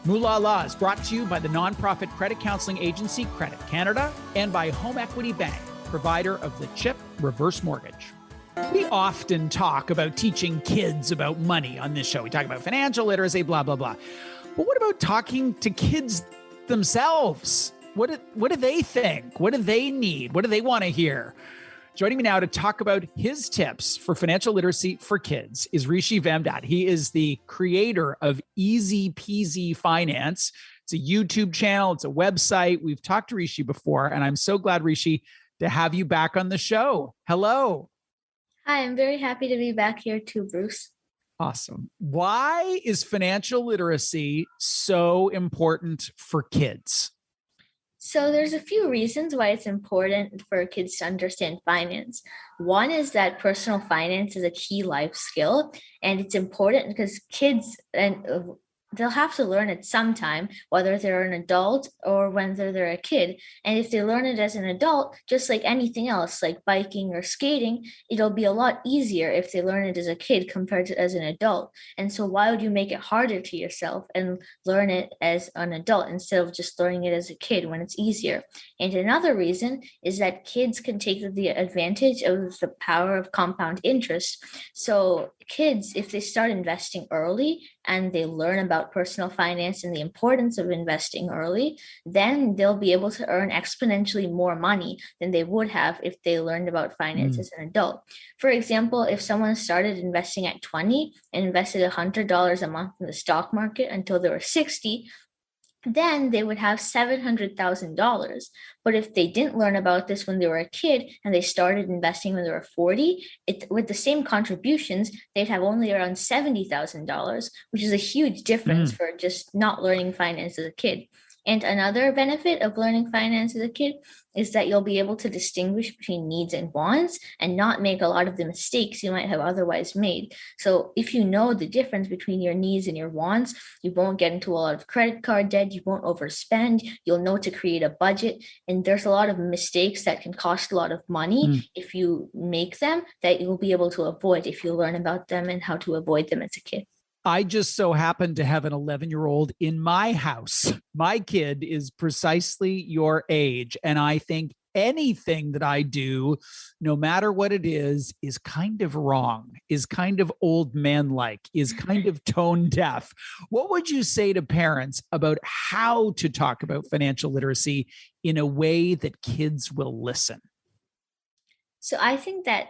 Moolala is brought to you by the nonprofit credit counseling agency Credit Canada and by Home Equity Bank, provider of the CHIP reverse mortgage. We often talk about teaching kids about money on this show. We talk about financial literacy, blah, blah, blah. But what about talking to kids themselves? What do they think? What do they need? What do they want to hear? Joining me now to talk about his tips for financial literacy for kids is Rishi Vamdat. He is the creator of Easy Peasy Finance. It's a YouTube channel. It's a website. We've talked to Rishi before, and I'm so glad, Rishi, to have you back on the show. Hello. Hi, I'm very happy to be back here too, Bruce. Awesome. Why is financial literacy so important for kids? So there's a few reasons why it's important for kids to understand finance. One is that personal finance is a key life skill, and it's important because kids they'll have to learn it sometime, whether they're an adult or whether they're a kid. And if they learn it as an adult, just like anything else, like biking or skating, it'll be a lot easier if they learn it as a kid compared to as an adult. And so why would you make it harder to yourself and learn it as an adult instead of just learning it as a kid when it's easier? And another reason is that kids can take the advantage of the power of compound interest. So kids, if they start investing early and they learn about personal finance and the importance of investing early, then they'll be able to earn exponentially more money than they would have if they learned about finance as an adult. For example, if someone started investing at 20 and invested $100 a month in the stock market until they were 60, then they would have $700,000. But if they didn't learn about this when they were a kid and they started investing when they were 40, with the same contributions, they'd have only around $70,000, which is a huge difference for just not learning finance as a kid. And another benefit of learning finance as a kid is that you'll be able to distinguish between needs and wants and not make a lot of the mistakes you might have otherwise made. So if you know the difference between your needs and your wants, you won't get into a lot of credit card debt, you won't overspend, you'll know to create a budget. And there's a lot of mistakes that can cost a lot of money if you make them that you'll be able to avoid if you learn about them and how to avoid them as a kid. I just so happen to have an 11-year-old in my house. My kid is precisely your age. And I think anything that I do, no matter what it is kind of wrong, is kind of old man-like, is kind of tone deaf. What would you say to parents about how to talk about financial literacy in a way that kids will listen? So I think that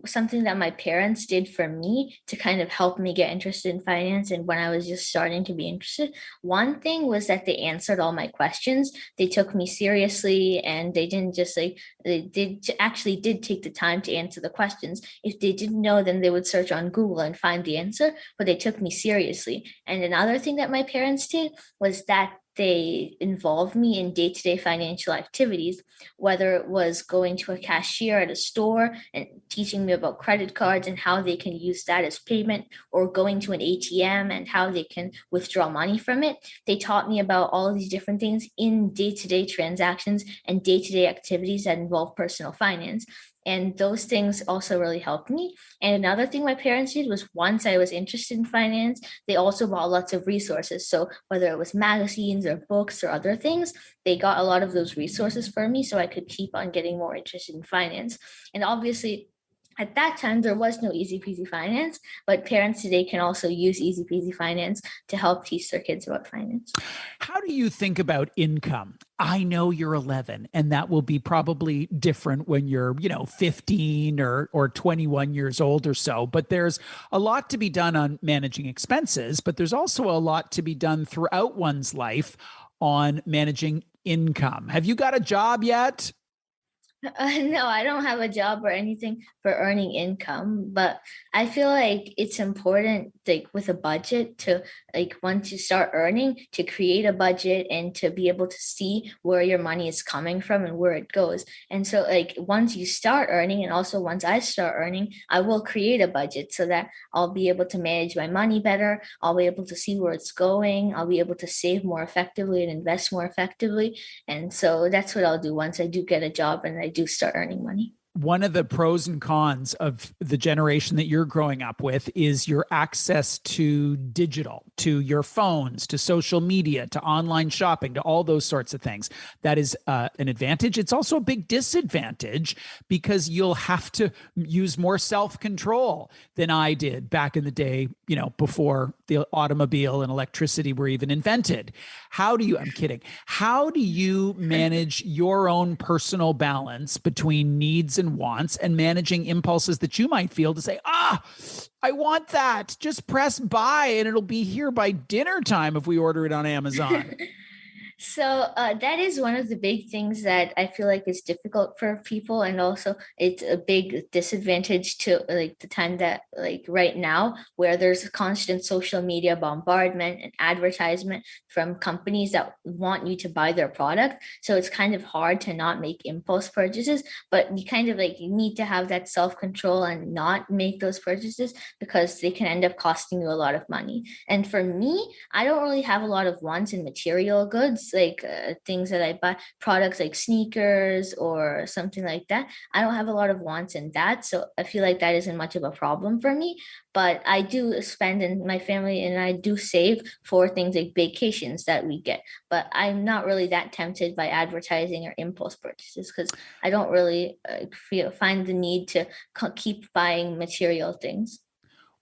something that my parents did for me to kind of help me get interested in finance and when I was just starting to be interested, one thing was that they answered all my questions. They took me seriously and they didn't just did take the time to answer the questions. If they didn't know, then they would search on Google and find the answer, but they took me seriously. And another thing that my parents did was that they involved me in day-to-day financial activities, whether it was going to a cashier at a store and teaching me about credit cards and how they can use that as payment, or going to an ATM and how they can withdraw money from it. They taught me about all of these different things in day-to-day transactions and day-to-day activities that involve personal finance. And those things also really helped me. And another thing my parents did was once I was interested in finance, they also bought lots of resources. So whether it was magazines or books or other things, they got a lot of those resources for me so I could keep on getting more interested in finance. And obviously, at that time, there was no Easy Peasy Finance, but parents today can also use Easy Peasy Finance to help teach their kids about finance. How do you think about income? I know you're 11, and that will be probably different when you're, 15 or 21 years old or so. But there's a lot to be done on managing expenses, but there's also a lot to be done throughout one's life on managing income. Have you got a job yet? No, I don't have a job or anything for earning income, but I feel like it's important, like with a budget, to once you start earning, to create a budget and to be able to see where your money is coming from and where it goes. And so, once you start earning, and also once I start earning, I will create a budget so that I'll be able to manage my money better. I'll be able to see where it's going. I'll be able to save more effectively and invest more effectively. And so that's what I'll do once I do get a job and I do start earning money. one of the pros and cons of the generation that you're growing up with is your access to digital, to your phones, to social media, to online shopping, to all those sorts of things. That is an advantage. It's also a big disadvantage because you'll have to use more self-control than I did back in the day, before the automobile and electricity were even invented. I'm kidding. How do you manage your own personal balance between needs and wants and managing impulses that you might feel to say, I want that. Just press buy and it'll be here by dinner time if we order it on Amazon. So that is one of the big things that I feel like is difficult for people, and also it's a big disadvantage to like the time that like right now where there's a constant social media bombardment and advertisement from companies that want you to buy their product. So it's kind of hard to not make impulse purchases, but you kind of like you need to have that self-control and not make those purchases because they can end up costing you a lot of money. And for me, I don't really have a lot of wants in material goods like things that I buy, products like sneakers or something like that. I don't have a lot of wants in that. So I feel like that isn't much of a problem for me. But I do spend in my family and I do save for things like vacations that we get. But I'm not really that tempted by advertising or impulse purchases because I don't really find the need to keep buying material things.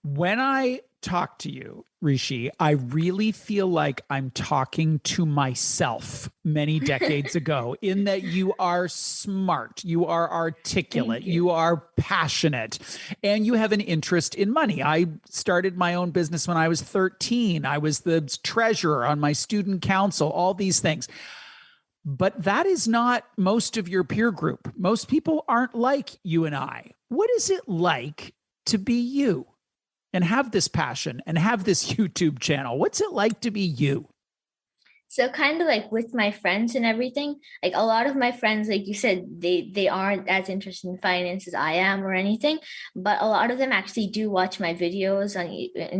When I talk to you, Rishi, I really feel like I'm talking to myself many decades ago, in that you are smart, you are articulate, you are passionate, and you have an interest in money. I started my own business when I was 13. I was the treasurer on my student council, all these things. But that is not most of your peer group. Most people aren't like you and I. What is it like to be you and have this passion and have this YouTube channel? What's it like to be you? So kind of like with my friends and everything, like a lot of my friends, like you said, they aren't as interested in finance as I am or anything, but a lot of them actually do watch my videos on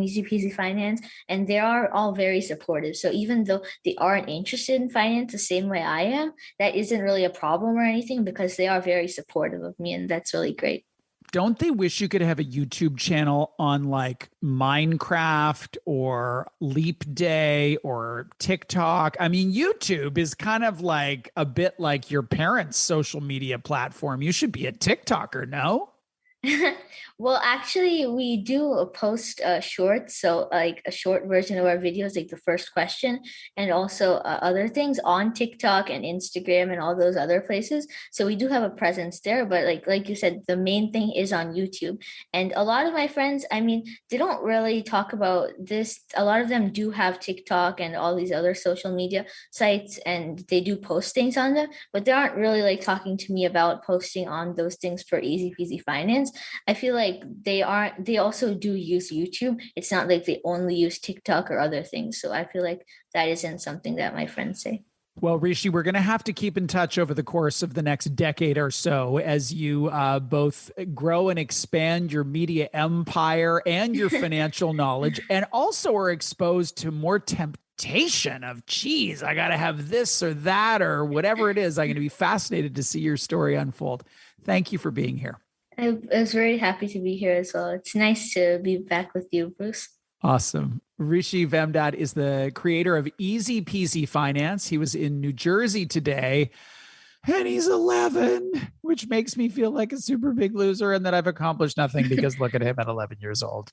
Easy Peasy Finance, and they are all very supportive. So even though they aren't interested in finance the same way I am, that isn't really a problem or anything because they are very supportive of me, and that's really great. Don't they wish you could have a YouTube channel on like Minecraft or Leap Day or TikTok? I mean, YouTube is kind of like a bit like your parents' social media platform. You should be a TikToker, no? Well, actually, we do post shorts, so like a short version of our videos, like the first question, and also other things on TikTok and Instagram and all those other places. So we do have a presence there, but like you said, the main thing is on YouTube. And a lot of my friends, I mean, they don't really talk about this. A lot of them do have TikTok and all these other social media sites, and they do post things on them, but they aren't really like talking to me about posting on those things for Easy Peasy Finance. I feel like they also do use YouTube. It's not like they only use TikTok or other things. So I feel like that isn't something that my friends say. Well, Rishi, we're going to have to keep in touch over the course of the next decade or so as you both grow and expand your media empire and your financial knowledge, and also are exposed to more temptation of, geez, I got to have this or that or whatever it is. I'm going to be fascinated to see your story unfold. Thank you for being here. I was very happy to be here as well. It's nice to be back with you, Bruce. Awesome. Rishi Vemdad is the creator of Easy Peasy Finance. He was in New Jersey today, and he's 11, which makes me feel like a super big loser and that I've accomplished nothing because look at him at 11 years old.